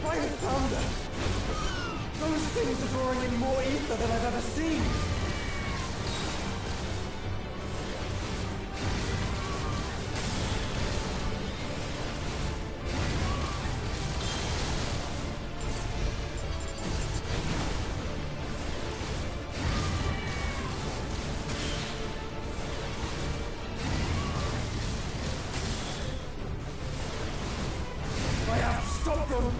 I have found her! Those things are drawing in more ether than I've ever seen! I have to stop them!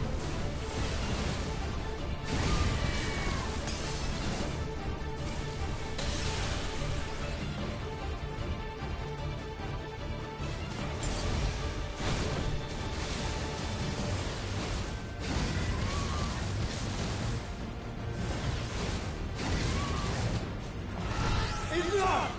Enough!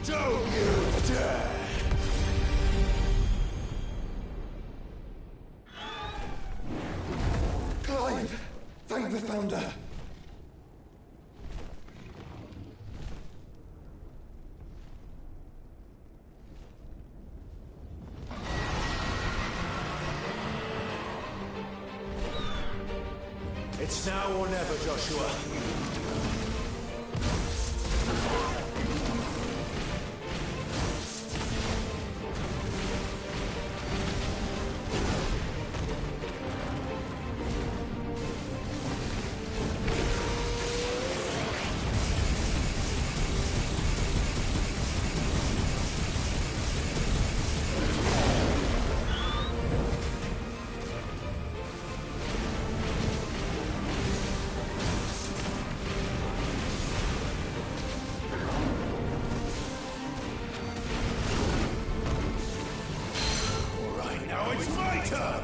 Don't you dare! Clive! Thank the Founder! It's now or never, Joshua. Now it's my turn!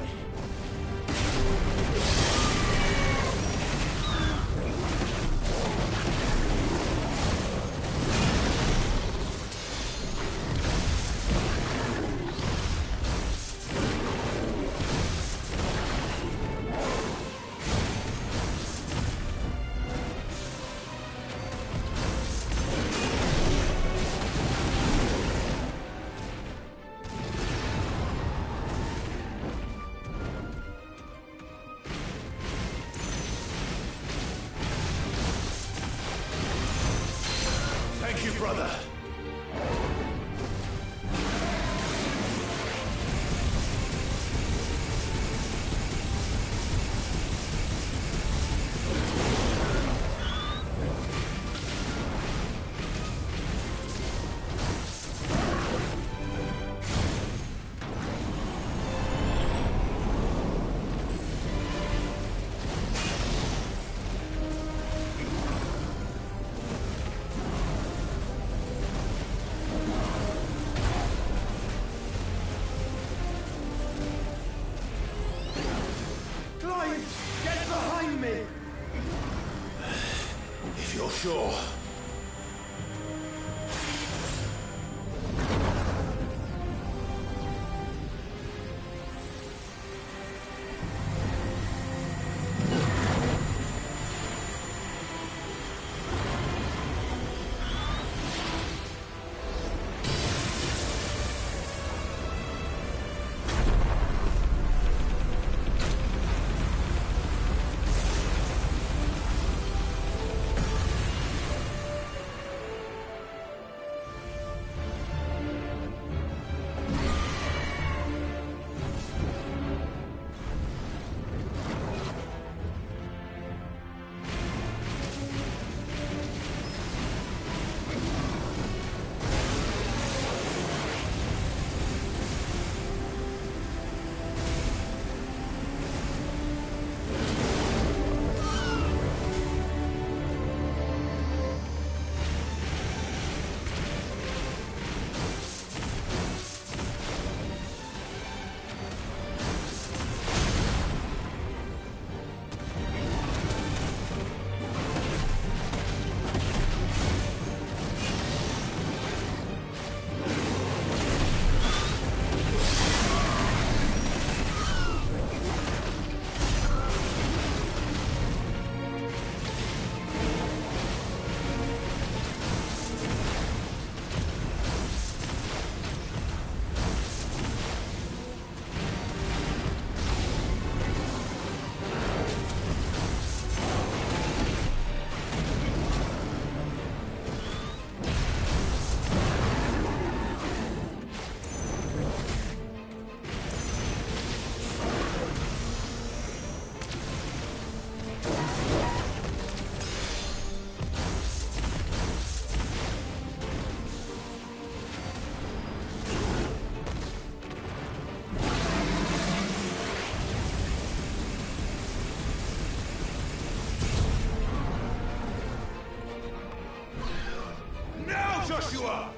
Thank you, brother. Get behind me! If you're sure. Joshua!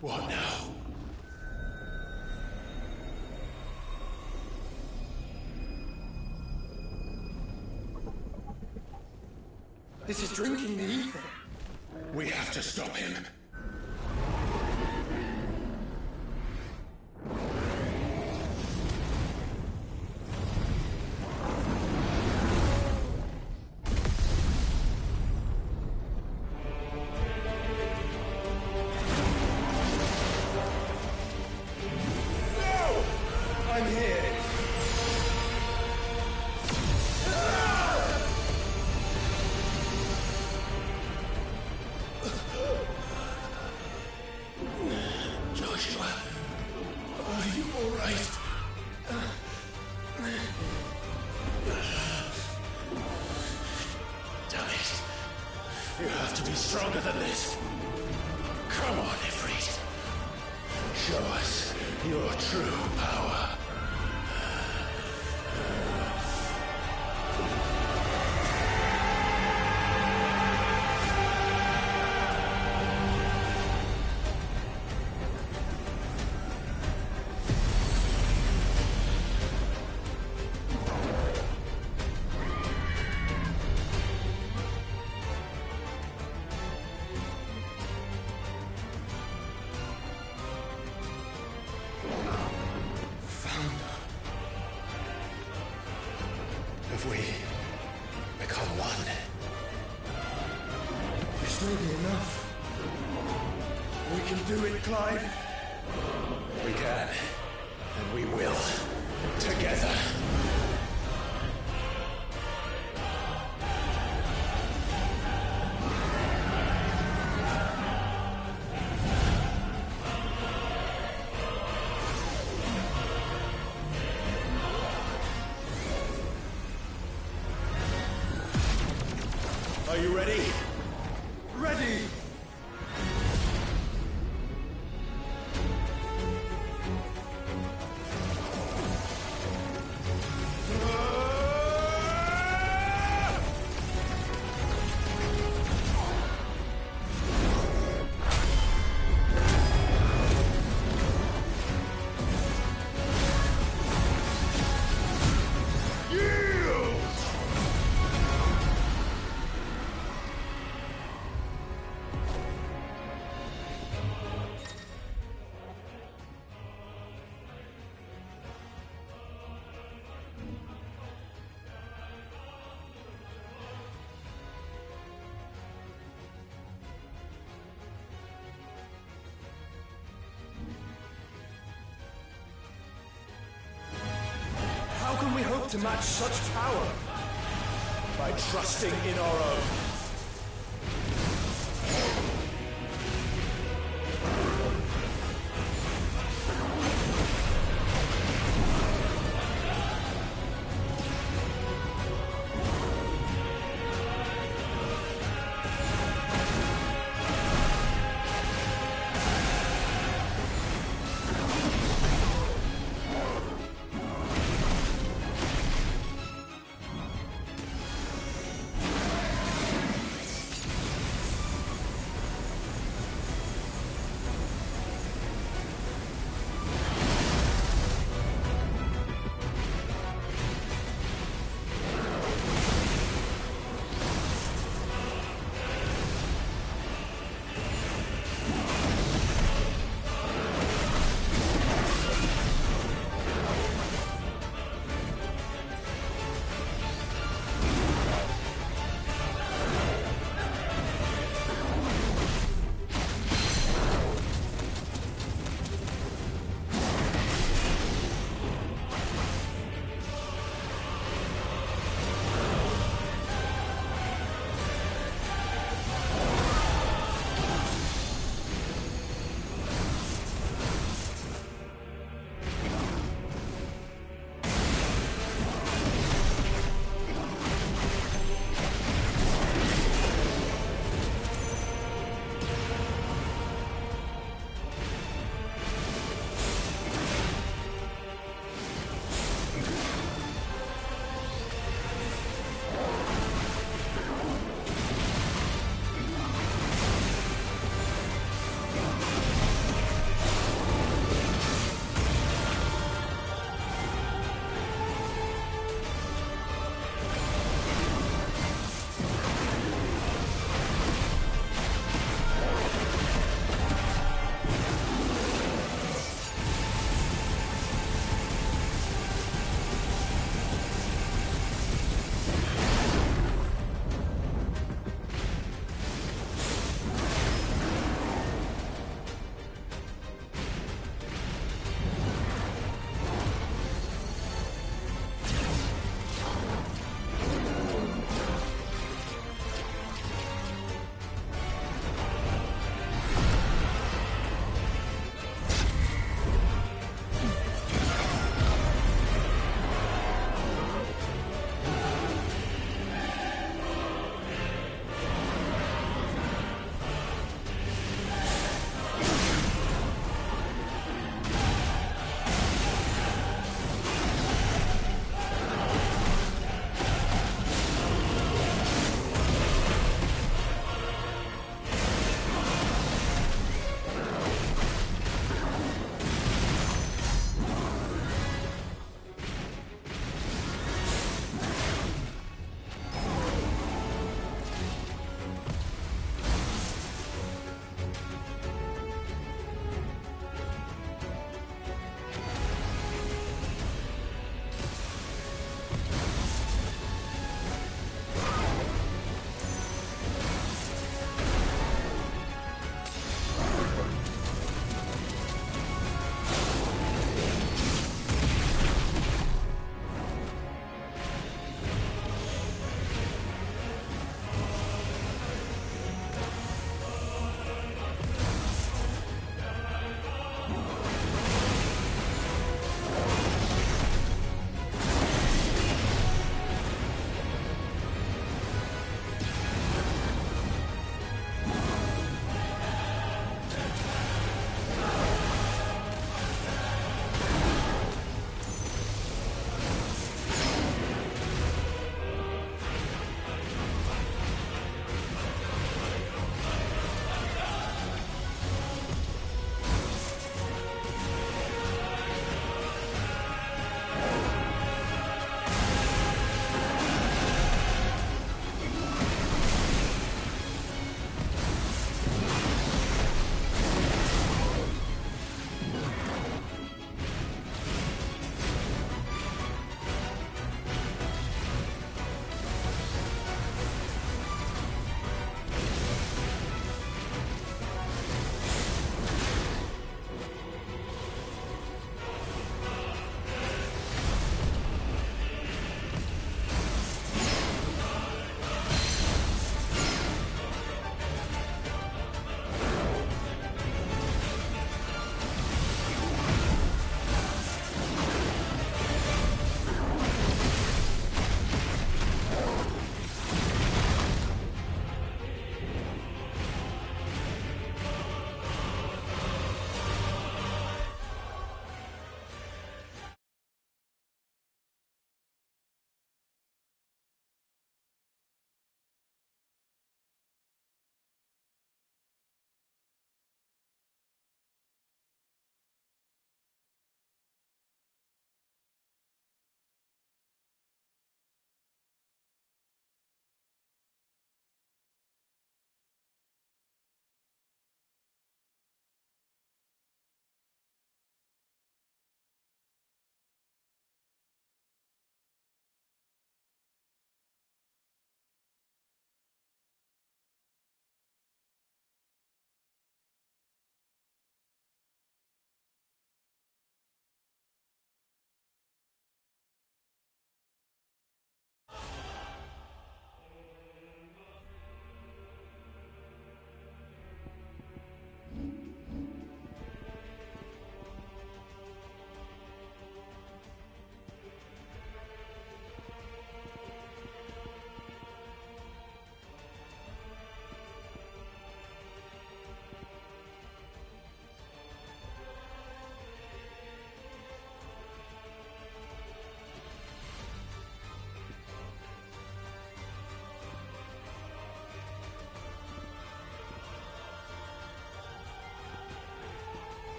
What now? This is drinking the ether. We have to stop him. I'm here. Joshua, are you all right? Damn it. You have to be stronger than this. Come on, Ifrit. Show us your true power. If we become one, This may be enough. We can do it, Clive. we can, and we will, together. Are you ready? Ready! How can we hope to match such power? By trusting in our own.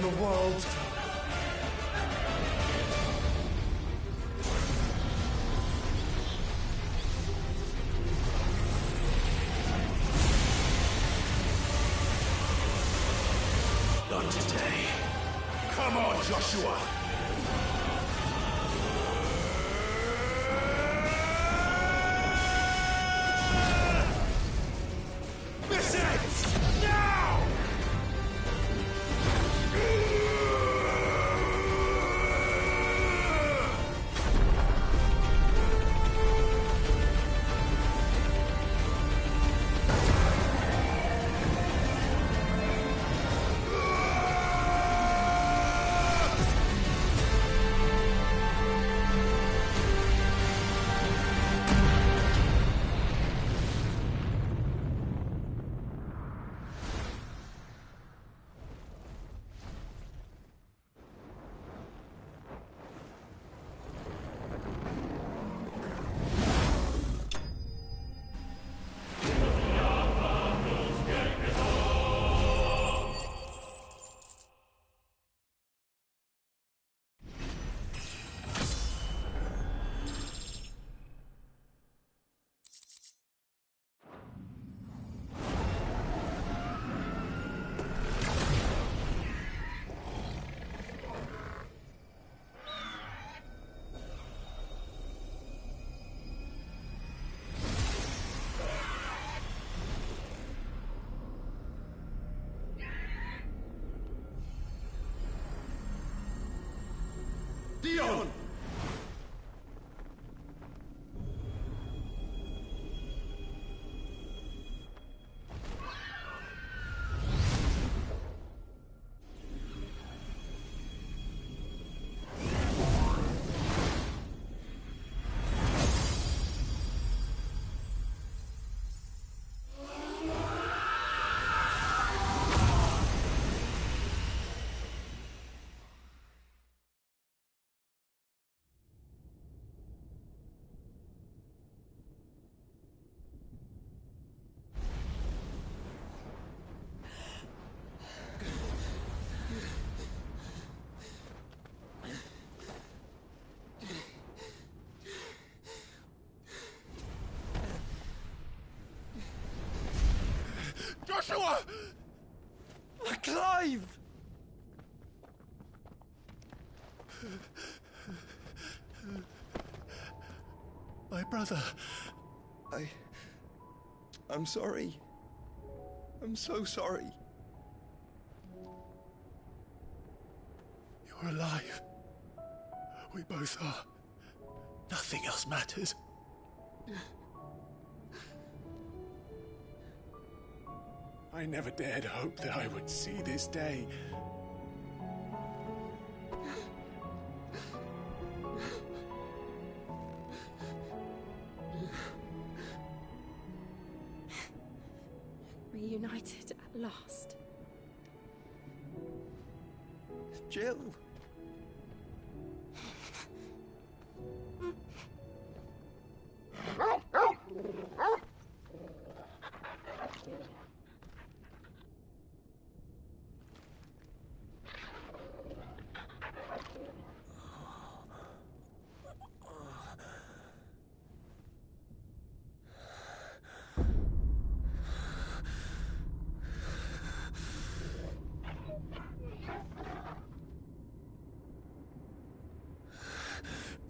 on the world. Not today. Come on, Joshua! Miss it! Now! Dion! Joshua! Clive! My brother. I'm sorry. I'm so sorry. You're alive. We both are. Nothing else matters. I never dared hope that I would see this day. Reunited at last. Jill.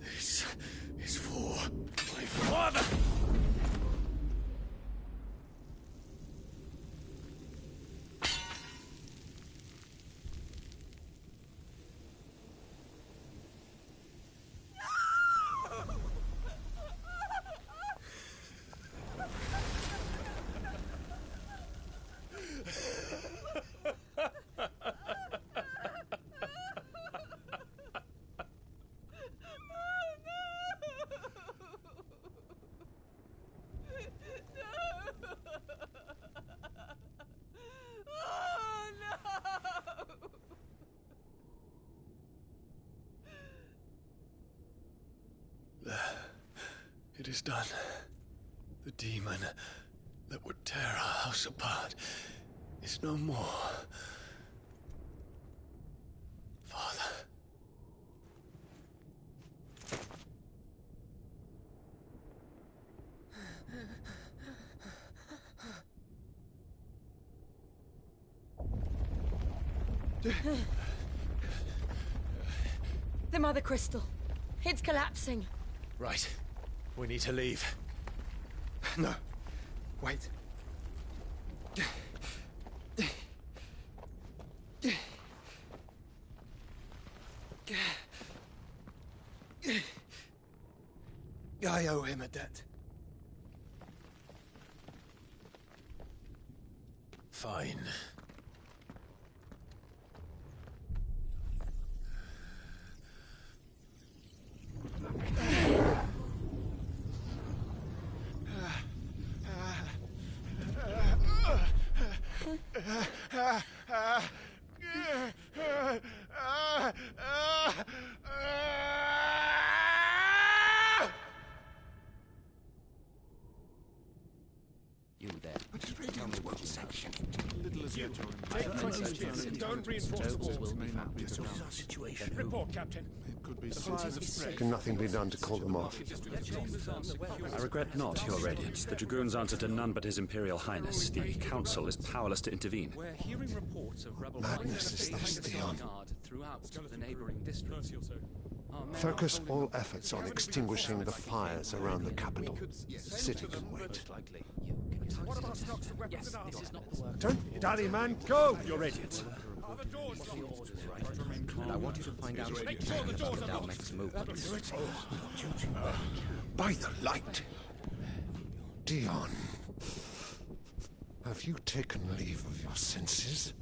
This is for my father! It is done. The demon that would tear our house apart is no more. Father. The Mother Crystal. It's collapsing. Right. We need to leave. No. Wait. I owe him a debt. Fine. You there. Tell me what section. Don't reinforce the walls. Will be found. What is our situation? Report, Captain. It could be fires of spread. Can nothing be done to call them off? I regret not, Your Radiance. The Dragoons answer to none but His Imperial Highness. The Council is powerless to intervene. We're hearing reports of rebel Madness is this, Dion. throughout the neighboring districts. Focus all efforts on extinguishing the fires around the capital. The city can wait. What about stocks of weapons and armor? Don't dally, man, go! Your Radiance. Are the doors locked? And I want you to find out Make sure the doors are without locked. next move. By the light! Dion, have you taken leave of your senses?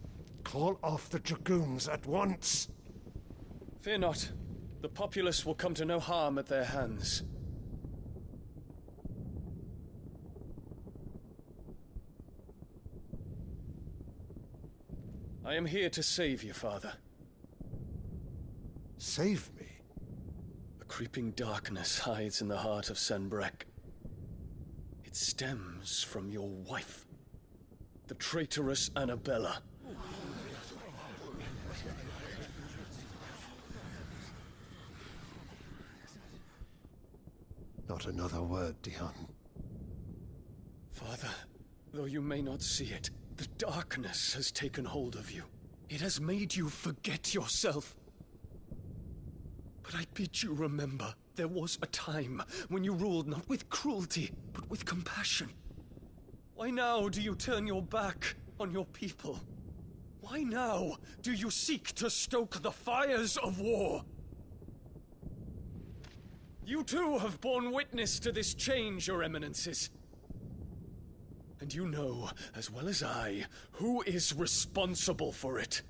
Call off the Dragoons at once! Fear not. The populace will come to no harm at their hands. I am here to save you, Father. Save me? A creeping darkness hides in the heart of Sanbreque. It stems from your wife, the traitorous Annabella. Not another word, Dion. Father, though you may not see it, the darkness has taken hold of you. It has made you forget yourself. But I bid you remember, there was a time when you ruled not with cruelty, but with compassion. Why now do you turn your back on your people? Why now do you seek to stoke the fires of war? You too have borne witness to this change, Your Eminences. And you know, as well as I, who is responsible for it.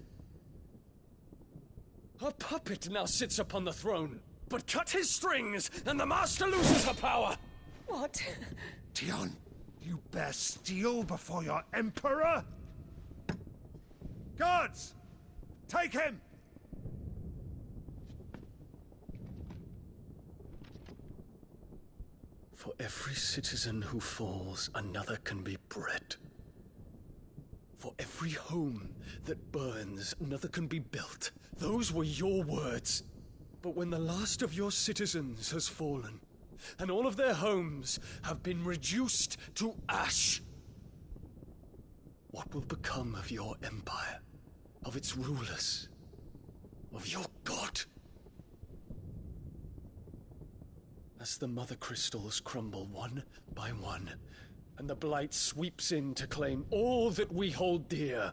A puppet now sits upon the throne, but cut his strings, and the Master loses her power! What? Dion, you bear steel before your Emperor? Guards! Take him! For every citizen who falls, another can be bred. For every home that burns, another can be built. Those were your words. But when the last of your citizens has fallen, and all of their homes have been reduced to ash, what will become of your empire, of its rulers, of your god? As the Mother Crystals crumble one by one, and the Blight sweeps in to claim all that we hold dear,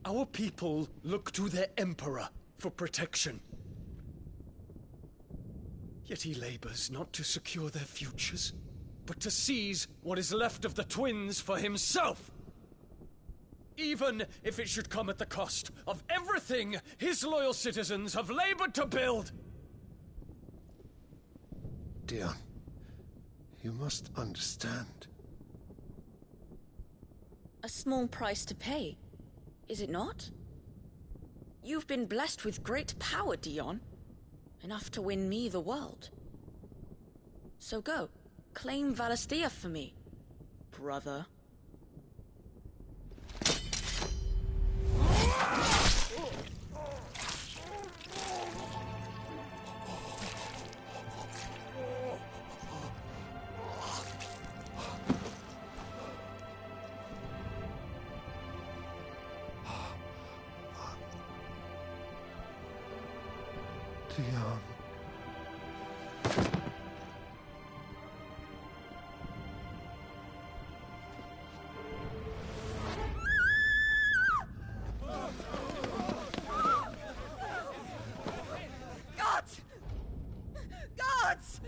our people look to their Emperor for protection. Yet he labors not to secure their futures, but to seize what is left of the twins for himself. Even if it should come at the cost of everything his loyal citizens have labored to build. Dion, you must understand. A small price to pay, is it not? You've been blessed with great power, Dion. Enough to win me the world. So go, claim Valisthea for me, brother. Dion. Gods! Gods!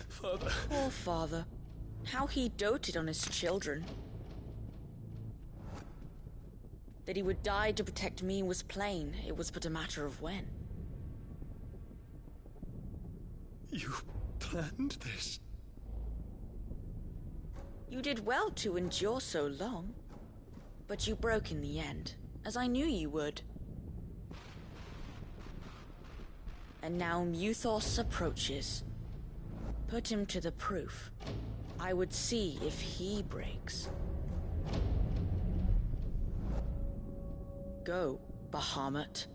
Father. Poor father. How he doted on his children. That he would die to protect me was plain. It was but a matter of when. You planned this? You did well to endure so long. But you broke in the end, as I knew you would. And now Muthos approaches. Put him to the proof. I would see if he breaks. Go, Bahamut.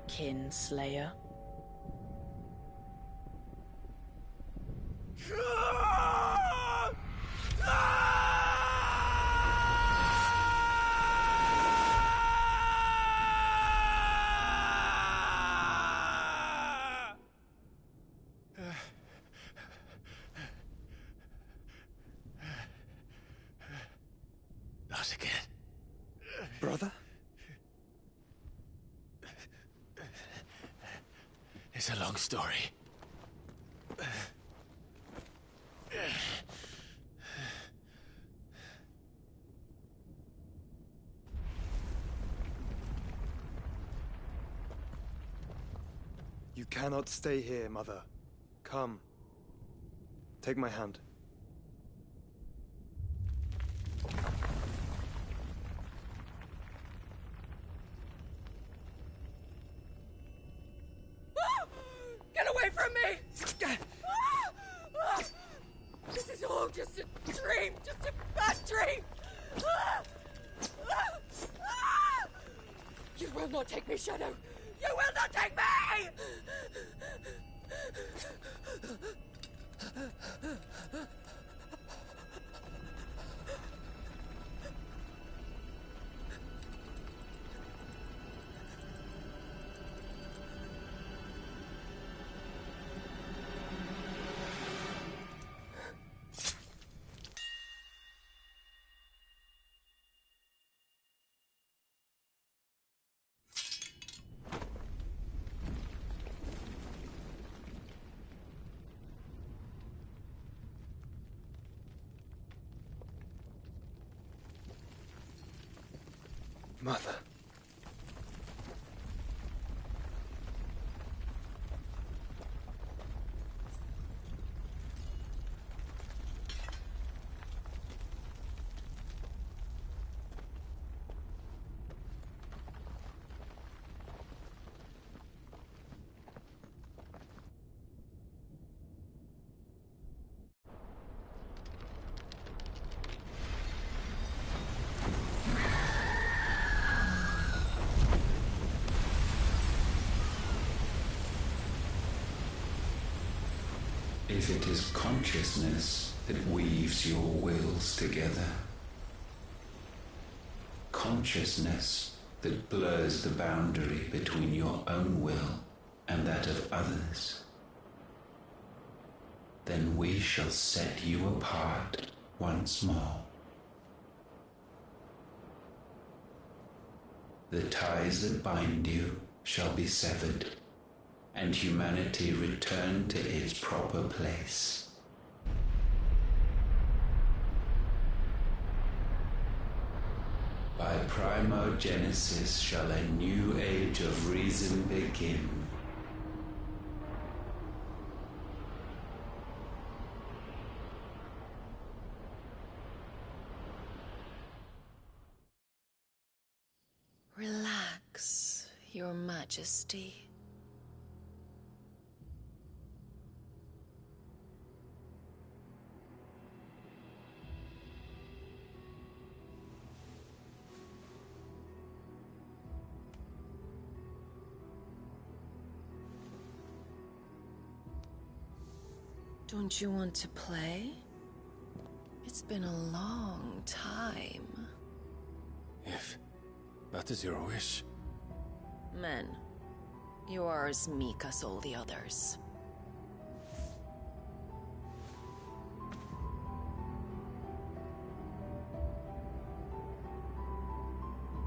Kinslayer. Not again. Brother? It's a long story. You cannot stay here, Mother. Come. Take my hand. Get away from me! This is all just a dream, just a bad dream! You will not take me, Shadow! You will not take me! Mother. If it is consciousness that weaves your wills together, consciousness that blurs the boundary between your own will and that of others, then we shall set you apart once more. The ties that bind you shall be severed, and humanity return to its proper place. By primogenesis shall a new age of reason begin. Relax, Your Majesty. Don't you want to play? It's been a long time. If that is your wish. Men, you are as meek as all the others.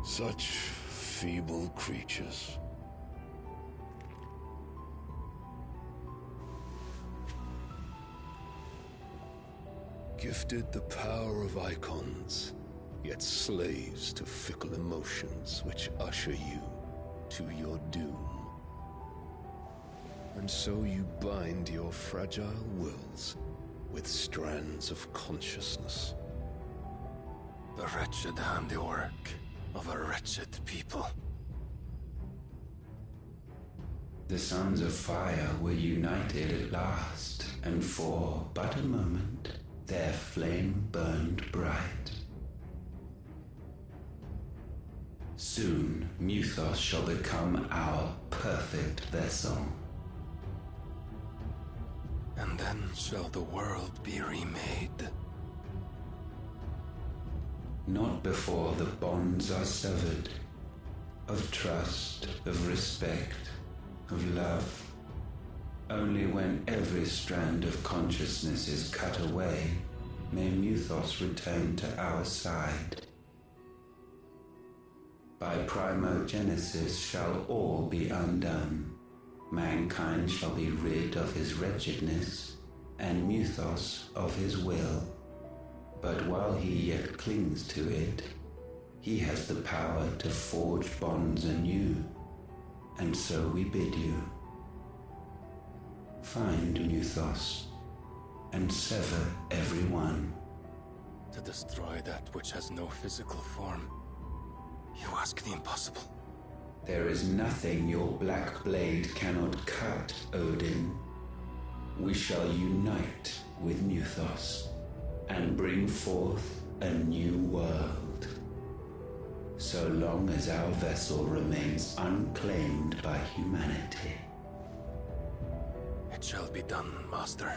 Such feeble creatures. Gifted the power of icons, yet slaves to fickle emotions which usher you to your doom. And so you bind your fragile wills with strands of consciousness. The wretched handiwork of a wretched people. The Sons of Fire were united at last, and for but a moment their flame burned bright. Soon Mythos shall become our perfect vessel. And then shall the world be remade. Not before the bonds are severed, of trust, of respect, of love. Only when every strand of consciousness is cut away, may Mythos return to our side. By primogenesis shall all be undone. Mankind shall be rid of his wretchedness, and Mythos of his will. But while he yet clings to it, he has the power to forge bonds anew, and so we bid you. Find Mythos, and sever every one. To destroy that which has no physical form, you ask the impossible. There is nothing your black blade cannot cut, Odin. We shall unite with Mythos, and bring forth a new world. So long as our vessel remains unclaimed by humanity. It shall be done, Master.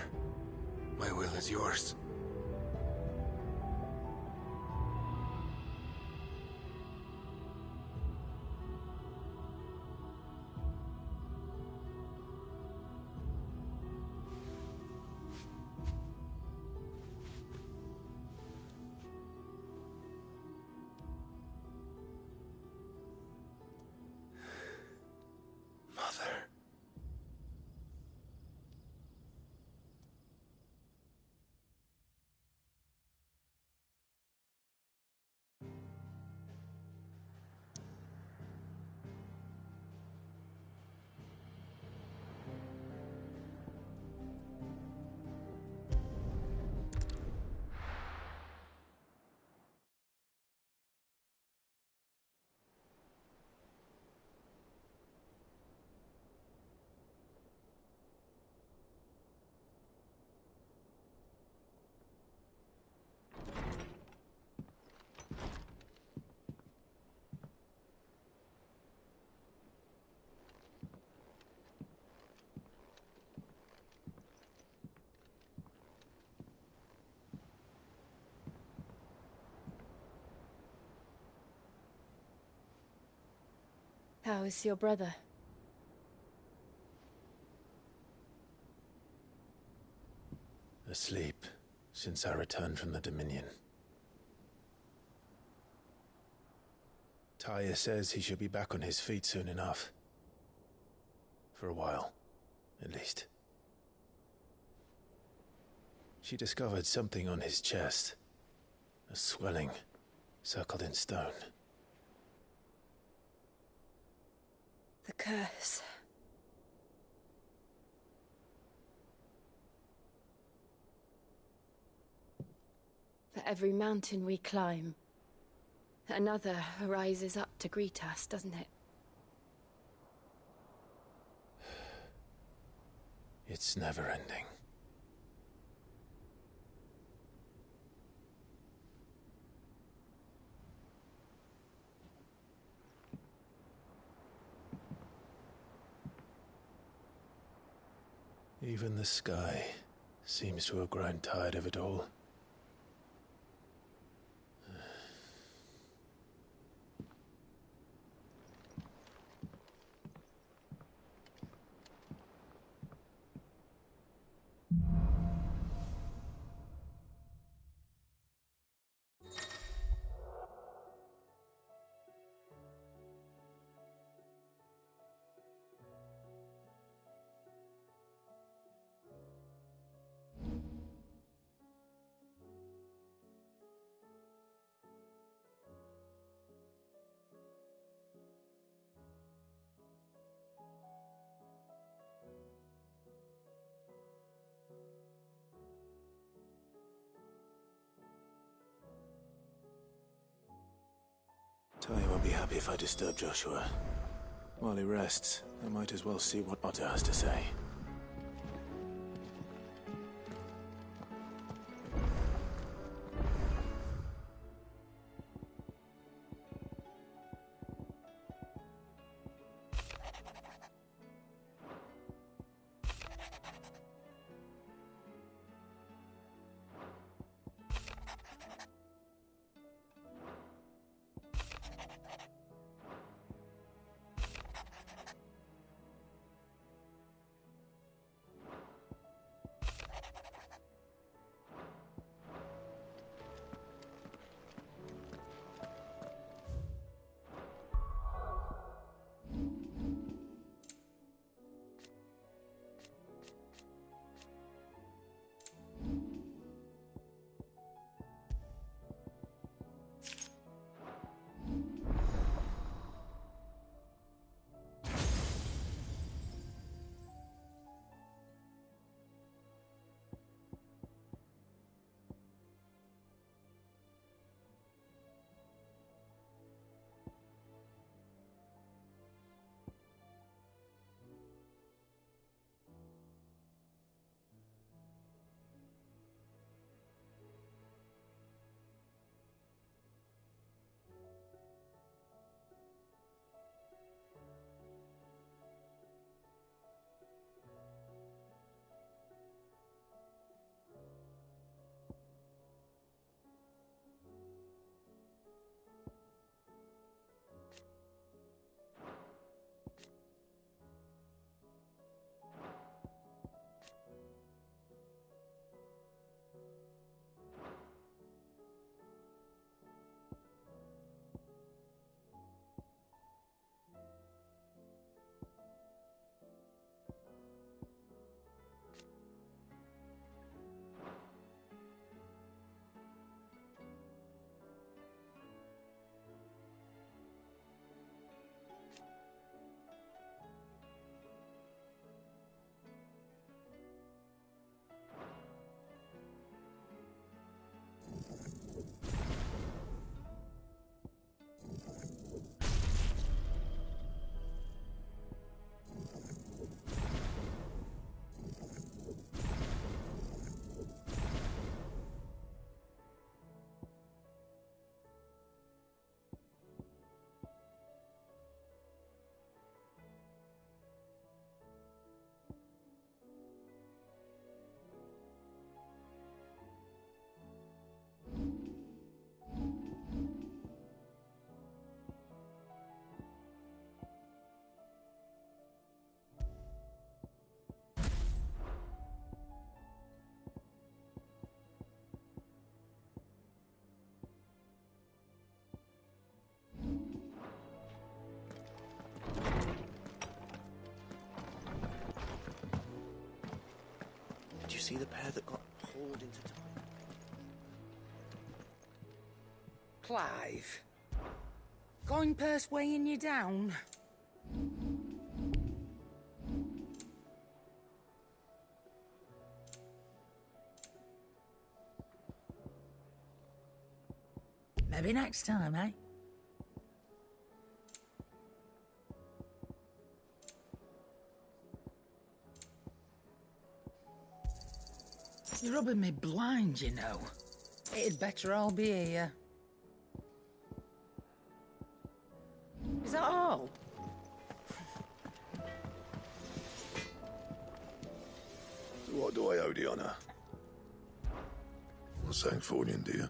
My will is yours. Mother. How is your brother? Asleep since I returned from the Dominion. Taya says he should be back on his feet soon enough. For a while, at least. She discovered something on his chest. A swelling, circled in stone. The curse. For every mountain we climb, another rises up to greet us, doesn't it? It's never ending. Even the sky seems to have grown tired of it all. won't be happy if I disturb Joshua. While he rests, I might as well see what Otter has to say. Did you see the pair that got pulled into time? Clive? Going purse weighing you down? Maybe next time, eh? You're rubbing me blind, you know. It'd better all be here. Is that all? So what do I owe the honour? Not saying Fornian, do you?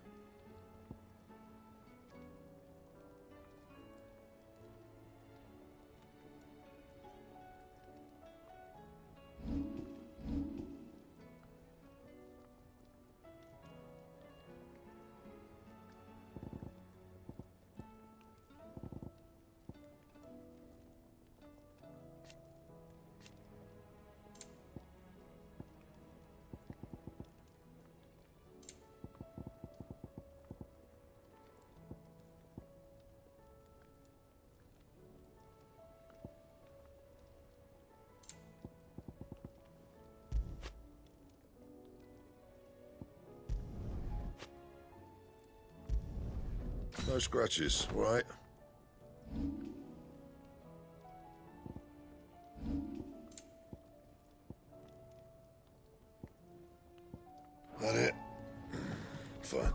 No scratches, right? That it? Fine.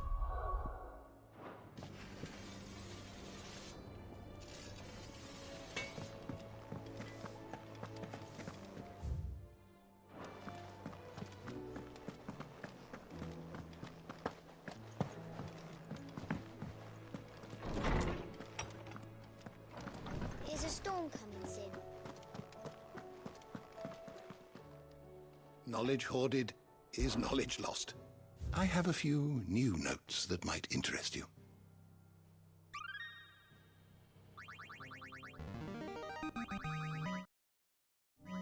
Is a storm coming soon? Knowledge hoarded is knowledge lost. I have a few new notes that might interest you.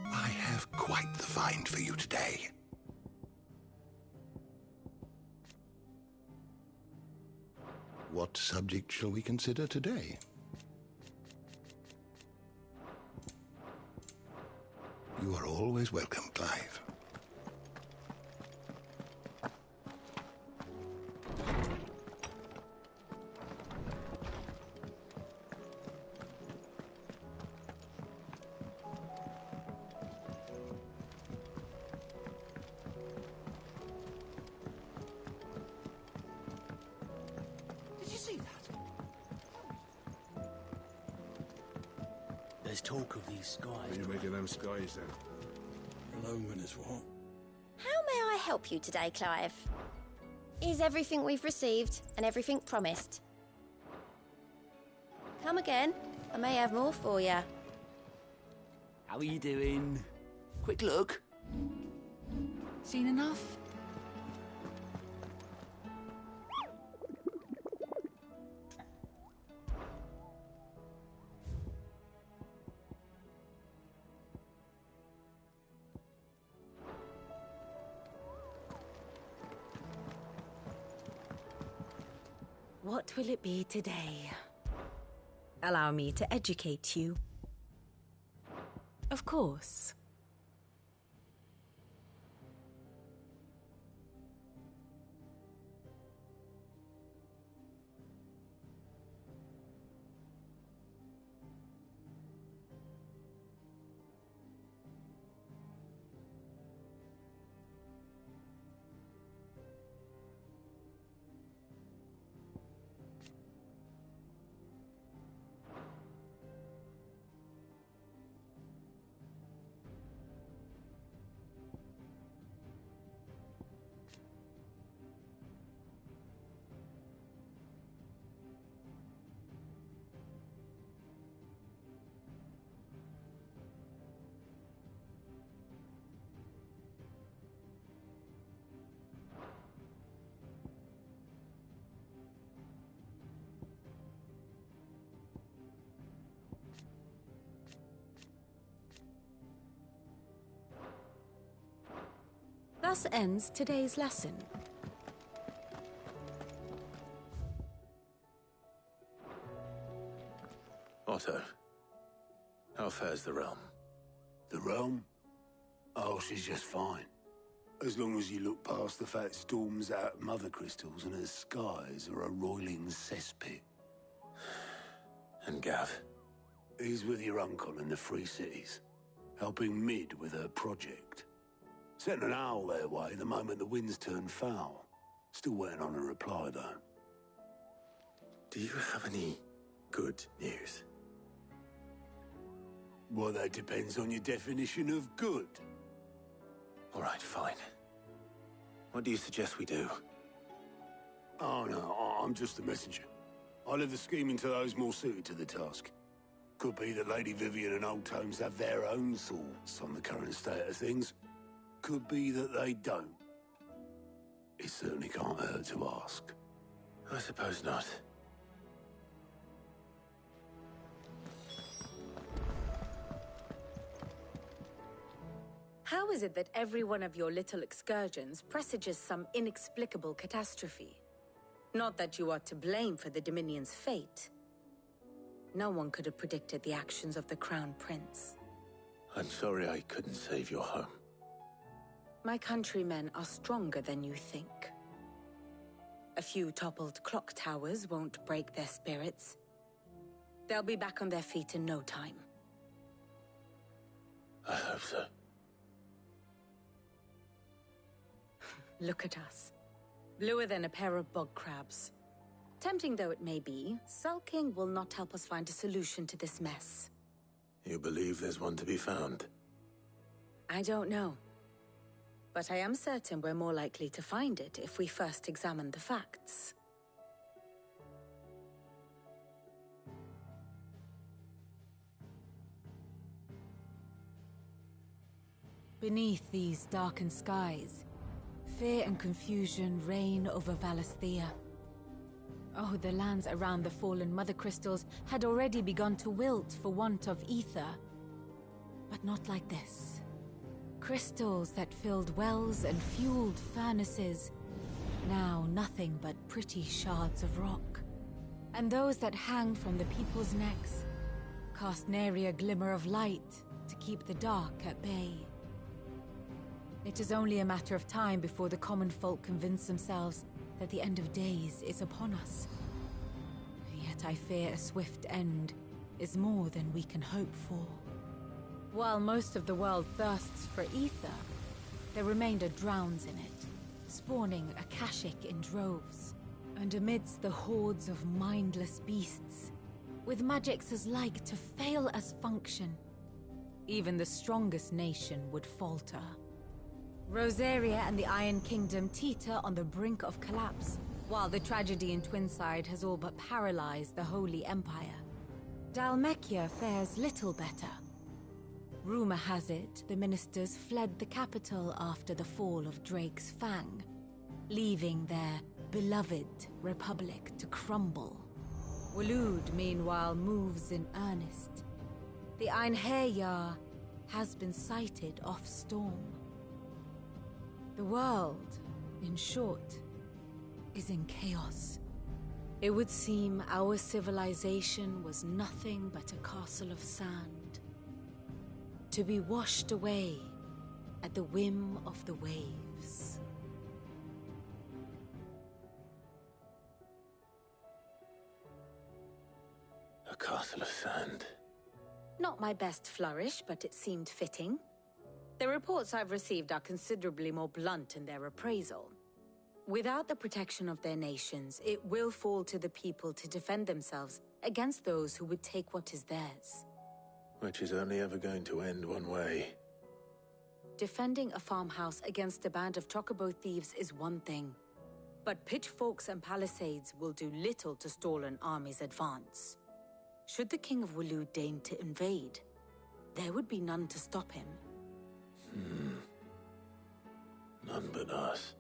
I have quite the find for you today. What subject shall we consider today? You are always welcome, Clive. Did you see that? There's talk of these skies. What are you making them skies then? Alone as what? How may I help you today, Clive? Is everything we've received and everything promised? Come again. I may have more for you. How are you doing? Quick look. Seen enough? What will it be today? Allow me to educate you. Of course. Thus ends today's lesson. Otto, how fares the realm? The realm? Oh, she's just fine. As long as you look past the fat storms out mother crystals and her skies are a roiling cesspit. And Gav? He's with your uncle in the Free Cities, helping Mid with her project. Sent an owl their way the moment the winds turned foul. Still waiting on a reply, though. Do you have any good news? Well, that depends on your definition of good. All right, fine. What do you suggest we do? Oh, no, I'm just the messenger. I'll leave the scheming to those more suited to the task. Could be that Lady Vivian and Old Tomes have their own thoughts on the current state of things. Could be that they don't. It certainly can't hurt to ask. I suppose not. How is it that every one of your little excursions presages some inexplicable catastrophe? Not that you are to blame for the Dominion's fate. No one could have predicted the actions of the Crown Prince. I'm sorry I couldn't save your home. My countrymen are stronger than you think. A few toppled clock towers won't break their spirits. They'll be back on their feet in no time. I hope so. look at us. Bluer than a pair of bog crabs. Tempting though it may be, sulking will not help us find a solution to this mess. You believe there's one to be found? I don't know. But I am certain we're more likely to find it if we first examine the facts. Beneath these darkened skies, fear and confusion reign over Valisthea. Oh, the lands around the fallen Mother Crystals had already begun to wilt for want of ether. But not like this. Crystals that filled wells and fueled furnaces, now nothing but pretty shards of rock. And those that hang from the people's necks cast nary a glimmer of light to keep the dark at bay. It is only a matter of time before the common folk convince themselves that the end of days is upon us. Yet I fear a swift end is more than we can hope for. While most of the world thirsts for ether, the remainder drowns in it, spawning Akashic in droves. And amidst the hordes of mindless beasts, with magics as like to fail as function, even the strongest nation would falter. Rosaria and the Iron Kingdom teeter on the brink of collapse, while the tragedy in Twinside has all but paralyzed the Holy Empire. Dhalmekia fares little better. Rumor has it the ministers fled the capital after the fall of Drake's Fang, leaving their beloved republic to crumble. Waloed, meanwhile, moves in earnest. The Einherjar has been sighted off-storm. The world, in short, is in chaos. It would seem our civilization was nothing but a castle of sand, to be washed away at the whim of the waves. A castle of sand. Not my best flourish, but it seemed fitting. The reports I've received are considerably more blunt in their appraisal. Without the protection of their nations, it will fall to the people to defend themselves against those who would take what is theirs. Which is only ever going to end one way. Defending a farmhouse against a band of chocobo thieves is one thing, but pitchforks and palisades will do little to stall an army's advance. Should the King of Waloed deign to invade, there would be none to stop him. None but us.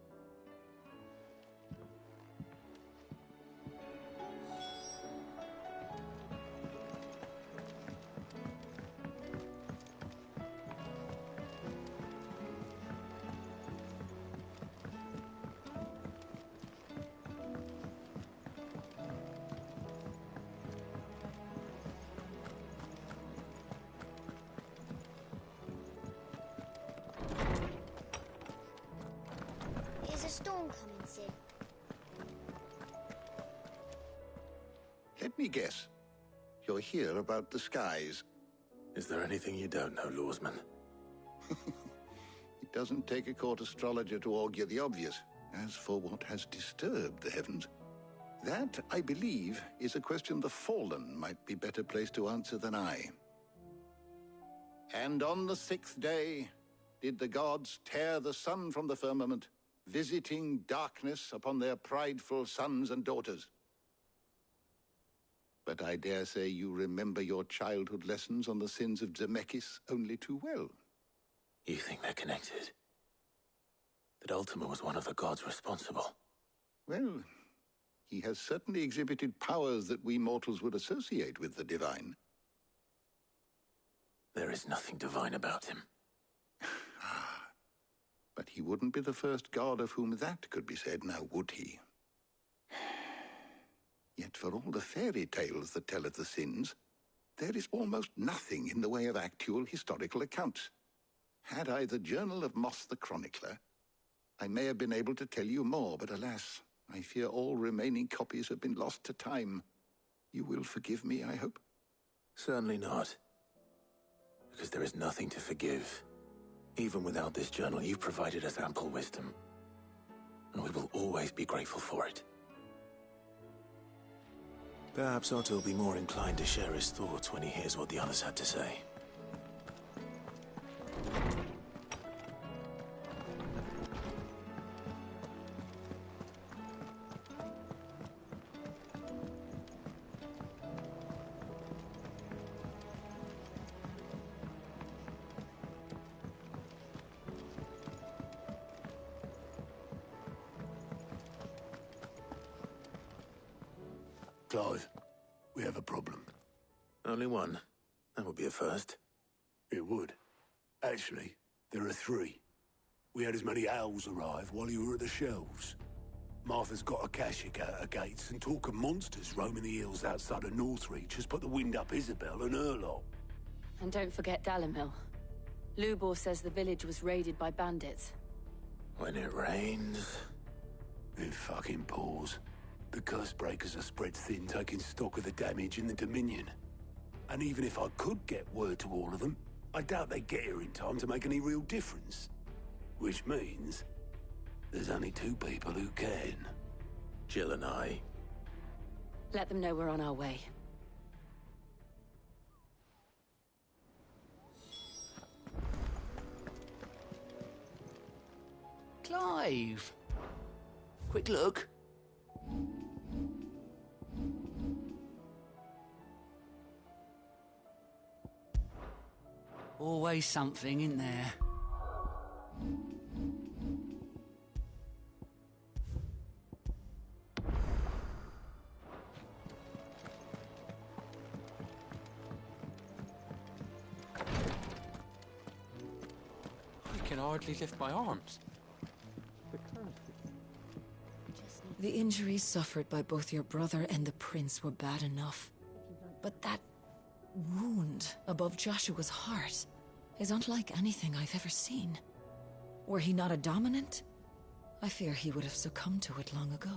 Is a storm coming, Cid? Let me guess. You're here about the skies. Is there anything you don't know, Lawsman? It doesn't take a court astrologer to augur the obvious. As for what has disturbed the heavens, that, I believe, is a question the Fallen might be better placed to answer than I. And on the 6th day did the gods tear the sun from the firmament, visiting darkness upon their prideful sons and daughters. But I dare say you remember your childhood lessons on the sins of Zemeckis only too well. You think they're connected? That Ultima was one of the gods responsible? Well, he has certainly exhibited powers that we mortals would associate with the divine. There is nothing divine about him. But he wouldn't be the first god of whom that could be said, now would he? Yet for all the fairy tales that tell of the sins, there is almost nothing in the way of actual historical accounts. Had I the Journal of Moss the Chronicler, I may have been able to tell you more, but alas, I fear all remaining copies have been lost to time. You will forgive me, I hope? Certainly not. Because there is nothing to forgive. Even without this journal, you've provided us ample wisdom. and we will always be grateful for it. Perhaps Otto will be more inclined to share his thoughts when he hears what the others had to say. Clive, we have a problem. Only one. That would be a first. It would. Actually, there are 3. We had as many owls arrive while you were at the shelves. Martha's got a Kashik out of gates, and talk of monsters roaming the hills outside of Northreach has put the wind up Isabel and her lot. And don't forget Dalimil. Lubor says the village was raided by bandits. When it rains... It fucking pours. The Cursebreakers are spread thin, taking stock of the damage in the Dominion. And even if I could get word to all of them, I doubt they'd get here in time to make any real difference. Which means there's only 2 people who can. Jill and I. Let them know we're on our way. Clive! Quick look. Always something in there. I can hardly lift my arms. The injuries suffered by both your brother and the prince were bad enough. But that wound above Joshua's heart is unlike anything I've ever seen. Were he not a dominant, I fear he would have succumbed to it long ago.